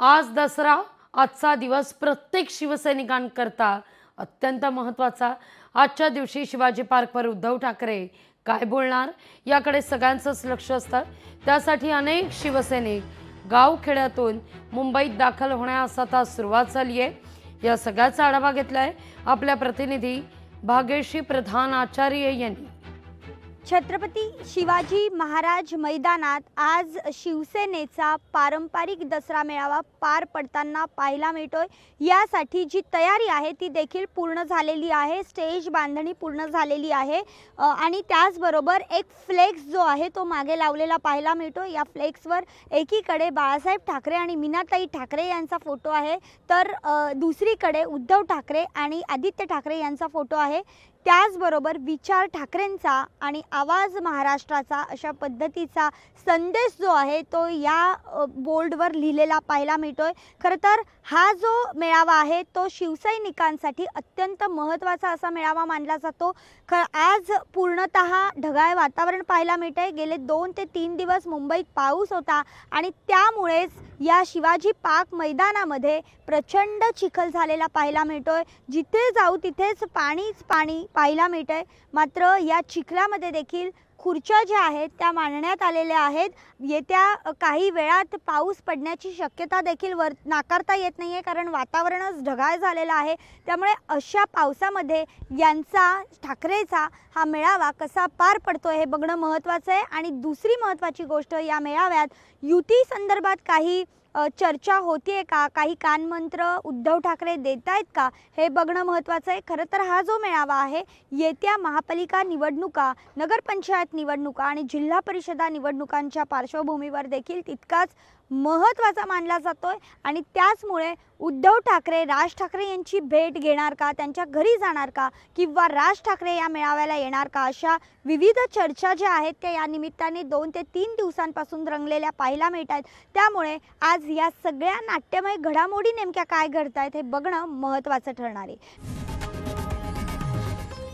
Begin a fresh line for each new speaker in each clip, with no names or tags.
आज दसरा, आजचा दिवस प्रत्येक शिवसैनिकांकरता अत्यंत महत्त्वाचा। आजच्या दिवशी शिवाजी पार्कवर उद्धव ठाकरे काय बोलणार याकडे सगळ्यांचंच लक्ष असतं। त्यासाठी अनेक शिवसैनिक गावखेड्यातून मुंबईत दाखल होण्यास आता सुरुवात झाली आहे। या सगळ्याचा आढावा घेतलाय आपल्या प्रतिनिधी भाग्यश्री प्रधान आचार्य यांनी।
छत्रपती शिवाजी महाराज मैदानात आज शिवसेनेचा पारंपरिक दसरा मेळावा पार पडताना पाहायला मिळतोय। यासाठी जी तयारी आहे ती देखील पूर्ण झालेली आहे। स्टेज बांधणी पूर्ण झालेली आहे आणि त्याचबरोबर एक फ्लेक्स जो आहे तो मागे लावलेला पाहायला मिळतो। या फ्लेक्सवर एकीकडे बाळासाहेब ठाकरे आणि मीनाताई ठाकरे यांचा फोटो आहे, तर दुसरीकडे उद्धव ठाकरे आणि आदित्य ठाकरे यांचा फोटो आहे। त्याचबरोबर विचार ठाकरेंचा आणि आवाज महाराष्ट्राचा अशा पद्धतीचा संदेश जो आहे तो या बोर्डवर लिहिलेला पाहायला मिळतोय। खरं तर हा जो मेळावा आहे तो शिवसैनिकांसाठी अत्यंत महत्त्वाचा असा मेळावा मानला जातो। आज पूर्णतः ढगाळ वातावरण पाहायला मिळतंय। गेले 2 ते 3 दिवस मुंबईत पाऊस होता आणि त्यामुळेच या शिवाजी पार्क मैदानामध्ये प्रचंड चिखल झालेला पाहायला मिळतोय। जिथे जाऊ तिथेच पाणीच पाणी पाहायला मिळतंय। मात्र या चिखलामध्ये देखील खुर्च्या ज्या आहेत त्या मांडण्यात आलेल्या आहेत। येत्या काही वेळात पाऊस पडण्याची शक्यता देखील नाकारता येत नाहीये, कारण वातावरणच ढगाळ झालेलं आहे। त्यामुळे अशा पावसामध्ये यांचा ठाकरेचा हा मेळावा कसा पार पडतोय हे बघणं महत्त्वाचं आहे। आणि दुसरी महत्त्वाची गोष्ट, या मेळाव्यात युती संदर्भात काही चर्चा होतीये का, काही कानमंत्र उद्धव ठाकरे देत आहेत का, हे बघणं महत्त्वाचं आहे। खरं तर हा जो मेळावा आहे येत्या महापालिका निवडणुका, नगरपंचायत निवडणुका आणि जिल्हा परिषदा निवडणुकांच्या पार्श्वभूमीवर देखील तितकाच महत्त्वाचा मानला जातोय। आणि त्याचमुळे उद्धव ठाकरे राज ठाकरे यांची भेट घेणार का, त्यांच्या घरी जाणार का, किंवा राज ठाकरे या मेळाव्याला येणार का, अशा विविध चर्चा ज्या आहेत त्या या निमित्ताने 2 ते 3 दिवसांपासून रंगलेल्या पाहायला मिळत आहेत। त्यामुळे आज या सगळ्या नाट्यमय घडामोडी नेमक्या काय घडतायत हे बघणं महत्त्वाचं ठरणार आहे।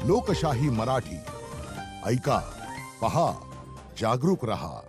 लोकशाही मराठी ऐका, पहा, जागरूक रहा।